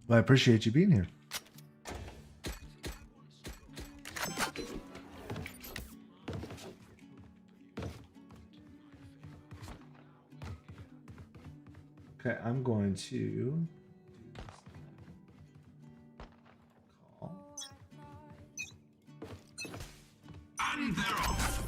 Well, I appreciate you being here. Okay, I'm going to call. And they're off.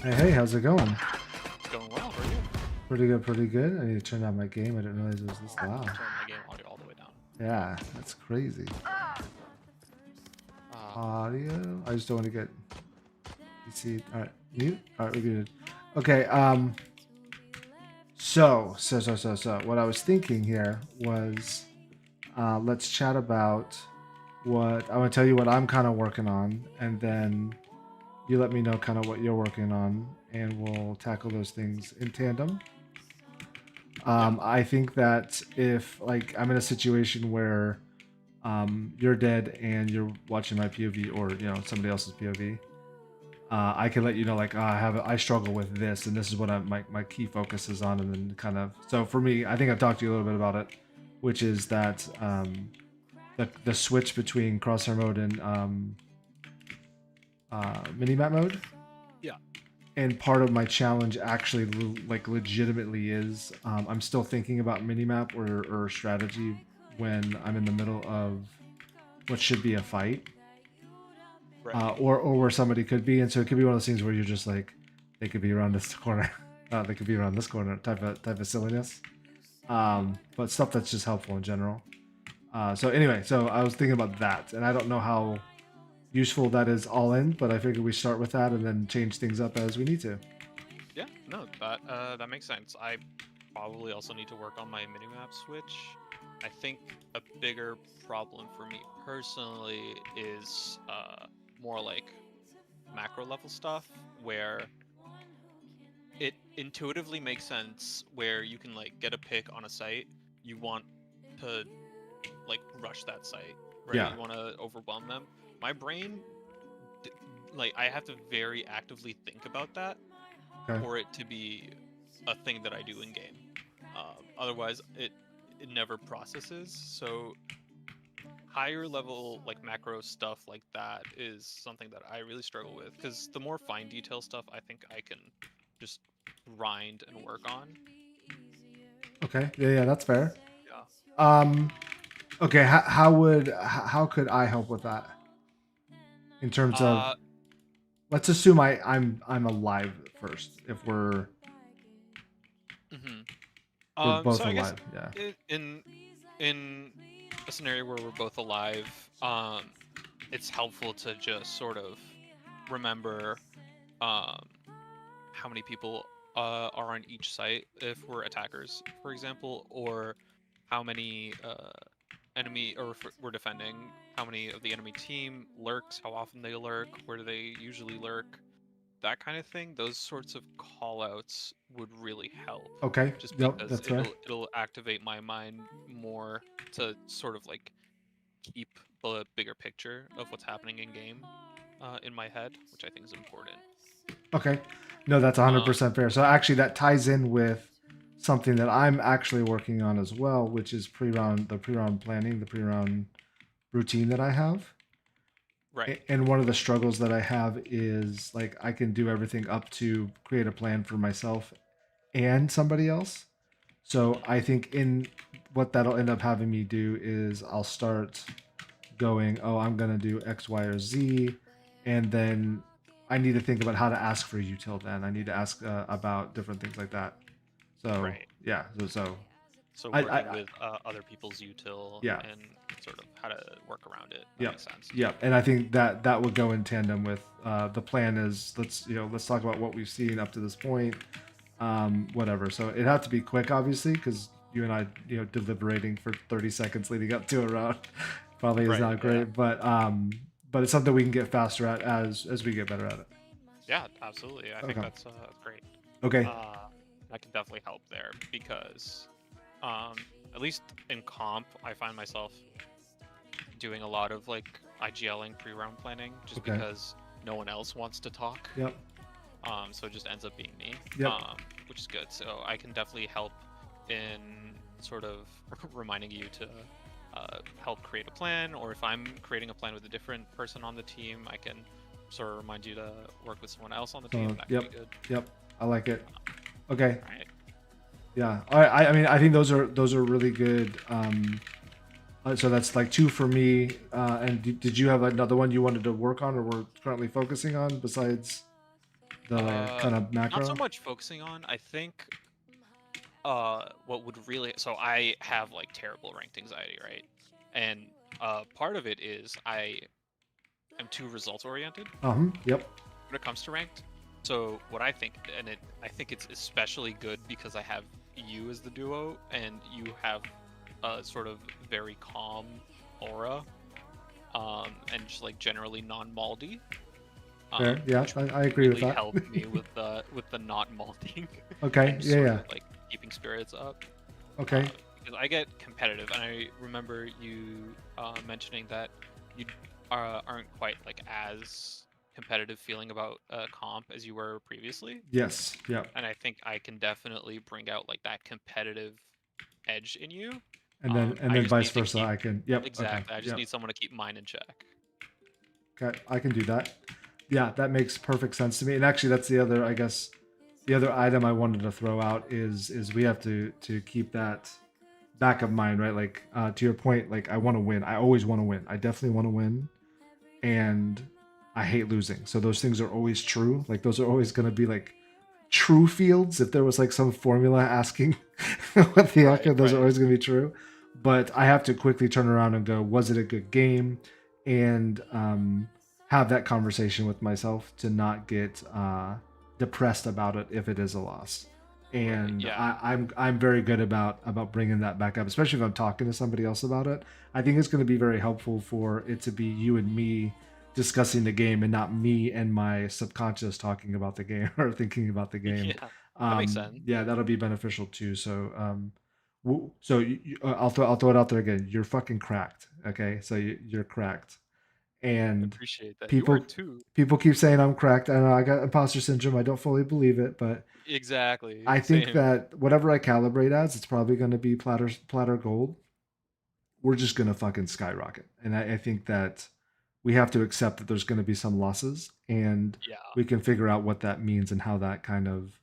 Hey, how's it going? It's going well. How are you? Pretty good, pretty good. I need to turn down my game. I didn't realize it was this loud. Turn my game audio all the way down. Yeah, that's crazy. Audio. I just don't want to get PC. All right, mute. All right, we're good. Okay. So, what I was thinking here was, let's chat about what I want to tell you what I'm kind of working on, and then you let me know kind of what you're working on, and we'll tackle those things in tandem. I think that if like I'm in a situation where you're dead and you're watching my POV or somebody else's POV, I can let you know like I struggle with this and this is what my key focus is on, and then kind of so for me I think I've talked to you a little bit about it, which is that the switch between crosshair mode and minimap mode. Yeah. And part of my challenge actually like legitimately is I'm still thinking about minimap or strategy when I'm in the middle of what should be a fight. Right. Or where somebody could be, and so it could be one of those things where you're just like, they could be around this corner, they could be around this corner, type of silliness. But stuff that's just helpful in general. So anyway, so I was thinking about that, and I don't know how useful that is all in, but I figured we start with that and then change things up as we need to. Yeah. No, that makes sense. I probably also need to work on my minimap switch. I think a bigger problem for me personally is more like macro level stuff where it intuitively makes sense where you can like get a pick on a site, you want to like rush that site, right? Yeah. You want to overwhelm them. My brain, like I have to very actively think about that Okay. for it to be a thing that I do in game. Otherwise, it never processes. So higher level like macro stuff like that is something that I really struggle with because the more fine detail stuff I think I can just grind and work on. Okay. Yeah, that's fair. Yeah. Okay. How could I help with that in terms of? Uh, Let's assume I'm alive first. If mhm. we're both So I guess alive, yeah. in a scenario where we're both alive, it's helpful to just sort of remember um, how many people are on each site if we're attackers, for example, or how many enemy, or if we're defending, how many of the enemy team lurks, how often they lurk, where do they usually lurk, that kind of thing. Those sorts of callouts would really help, Okay. just Yep, because that's fair. it'll activate my mind more to sort of like keep the bigger picture of what's happening in game in my head, which I think is important. Okay. No, that's Um, 100% fair. So actually, that ties in with something that I'm actually working on as well, which is pre-round planning, the pre-round routine that I have. right. And one of the struggles that I have is like I can do everything up to create a plan for myself and somebody else. So Hmm. I think in what that'll end up having me do is I'll start going, oh, I'm gonna do X, Y, or Z, and then I need to think about how to ask for util. Then I need to ask about different things like that. So Right. yeah, so So working I with other people's util yeah, and sort of how to work around it. That yep, makes sense. yep, and I think that that would go in tandem with the plan is let's talk about what we've seen up to this point, whatever. So it had to be quick, obviously, because you and I deliberating for 30 seconds leading up to a round probably is Right. not Yeah. great, but it's something we can get faster at as we get better at it. Yeah. Absolutely. I think Okay. that's great. Okay. Uh, I can definitely help there because, um, at least in comp, I find myself doing a lot of like IGLing pre-round planning just Okay. because no one else wants to talk. Yep. So it just ends up being me, Yep. which is good. So I can definitely help in sort of reminding you to help create a plan, or if I'm creating a plan with a different person on the team, I can sort of remind you to work with someone else on the team. So That could be yep, good. yep. I like it. Okay. All right. Yeah. I mean, I think those are really good. So that's like two for me. And did you have another one you wanted to work on, or we're currently focusing on besides the Uh, kind of Not so macro? much focusing on. I think what would really, so I have like terrible ranked anxiety, right? And part of it is I am too results oriented Yep. when it comes to ranked. So what I think, and I think it's especially good because I have you as the duo, and you have a sort of very calm aura, and just like generally non-maldy, Fair. Yeah. which I agree with really that. helped me with the not malding Okay. and just Yeah. sort Yeah. of like keeping spirits up. Okay. Because I get competitive, and I remember you mentioning that you aren't quite like as competitive feeling about comp as you were previously, Yes. Yep. and I think I can definitely bring out like that competitive edge in you. And I then just vice need to versa. keep I can. Yep. Okay. exactly. I just Yep. need someone to keep mine in check. Okay. I can do that. Yeah, that makes perfect sense to me. And actually, that's the other. I guess the other item I wanted to throw out is we have to keep that back of mind, right? Like to your point, like I want to win. I always want to win. I definitely want to win, and I hate losing. So those things are always true. Like those are always going to be like true fields. If there was like some formula asking what the Right, outcome, those are right, always going to be true. But I have to quickly turn around and go, was it a good game? And have that conversation with myself to not get depressed about it if it is a loss. right. And Yeah, I'm very good about bringing that back up, especially if I'm talking to somebody else about it. I think it's going to be very helpful for it to be you and me discussing the game and not me and my subconscious talking about the game or thinking about the game. yeah. That makes sense. Yeah, that'll be beneficial too. So, so I'll throw it out there again. You're fucking cracked. Okay, so you're cracked, I and appreciate that. You are people too. people keep saying I'm cracked. I know I got imposter syndrome. I don't fully believe it, but Exactly. I think Same. that whatever I calibrate as, it's probably going to be platter gold. We're just going to fucking skyrocket, and I think that we have to accept that there's going to be some losses, and Yeah. we can figure out what that means and how that kind of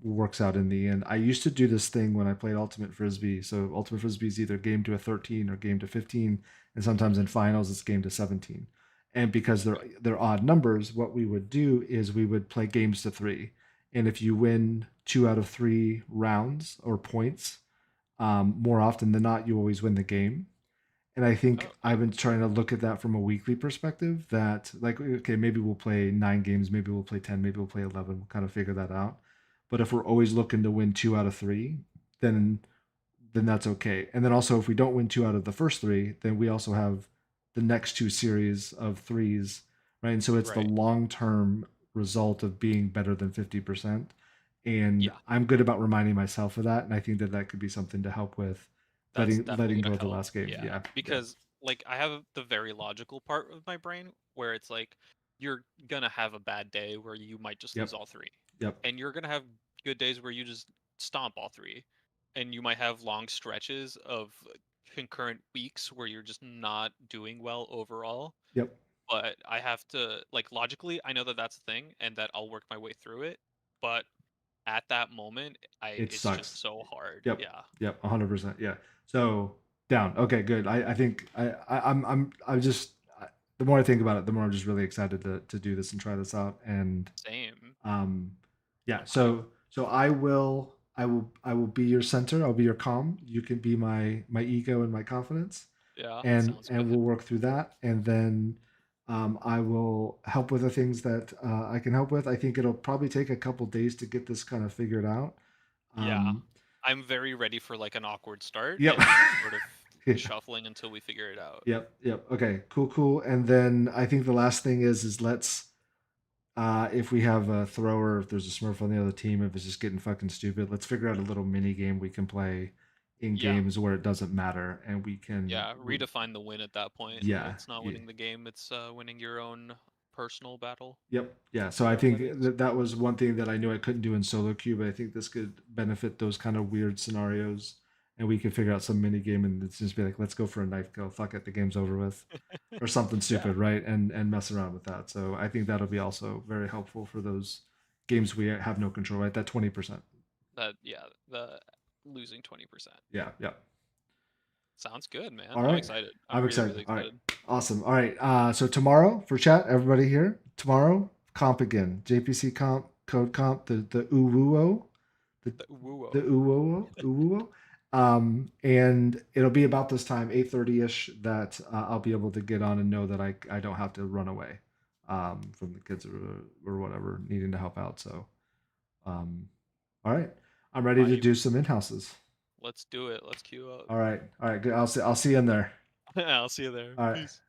works out in the end. I used to do this thing when I played Ultimate Frisbee. So Ultimate Frisbee is either game to a 13 or game to 15, and sometimes in finals it's game to 17. And because they're odd numbers, what we would do is we would play games to 3. And if you win 2 out of 3 rounds or points, more often than not, you always win the game. And I Oh, think okay. I've been trying to look at that from a weekly perspective that, like, okay, maybe we'll play 9 games, maybe we'll play 10, maybe we'll play 11. We'll kind of figure that out. But if we're always looking to win 2 out of 3, then that's okay. And then also, if we don't win 2 out of the first 3, then we also have the next 2 series of threes, right? And so it's the Right. long term result of being better than 50%. And Yeah. I'm good about reminding myself of that. And I think that that could be something to help with That's letting definitely go gonna of the help. last game. Yeah. Yeah. Yeah. Because like I have the very logical part of my brain where it's like you're gonna have a bad day where you might just Yep. lose all three. Yep. And you're gonna have good days where you just stomp all three. And you might have long stretches of concurrent weeks where you're just not doing well overall. Yep. But I have to like logically, I know that that's a thing and that I'll work my way through it. But at that moment, I It it's just sucks. so hard. Yep. Yeah. Yep. 100%. Yeah. So down. Okay. Good. I think I'm just the more I think about it, the more I'm just really excited to do this and try this out. And Same. um, yeah. So I will be your center. I'll be your calm. You can be my ego and my confidence, Yeah, and sounds we'll good. work through that. And then I will help with the things that I can help with. I think it'll probably take a couple days to get this kind of figured out. Yeah. Um, I'm very ready for like an awkward start yep. and just sort of Yeah. shuffling until we figure it out. Yep. Yep. Okay. Cool. Cool. And then I think the last thing is let's if we have a thrower, if there's a Smurf on the other team, if it's just getting fucking stupid, let's figure out a little mini game we can play in Yeah. games where it doesn't matter, and we can. Yeah, redefine the win at that point. Yeah. It's not Yeah. winning the game, it's winning your own personal battle. Yep. Yeah. So I Whatever that think is. that was one thing that I knew I couldn't do in solo queue, but I think this could benefit those kind of weird scenarios, and we could figure out some mini game and it's just be like, let's go for a knife kill. Fuck it, the game's over with, or something Yeah. stupid, right? And mess around with that. So I think that'll be also very helpful for those games we have no control, right? That 20%. The losing 20%. Yeah. Yeah. Sounds good, man. All I'm right. excited. I'm I'm really, really excited. All right. excited. Awesome. All right. So tomorrow for chat, everybody here. Tomorrow, comp again. JPC comp, code comp, the uwuo, the The woo. the uwuo. And it'll be about this time, 8:30 ish, that I'll be able to get on and know that I don't have to run away from the kids or whatever needing to help out. So, all right. I'm ready to do some in houses. Let's do it. Let's queue up. All right. All right. Good. I'll see you in there. I'll see you there. All right. Peace.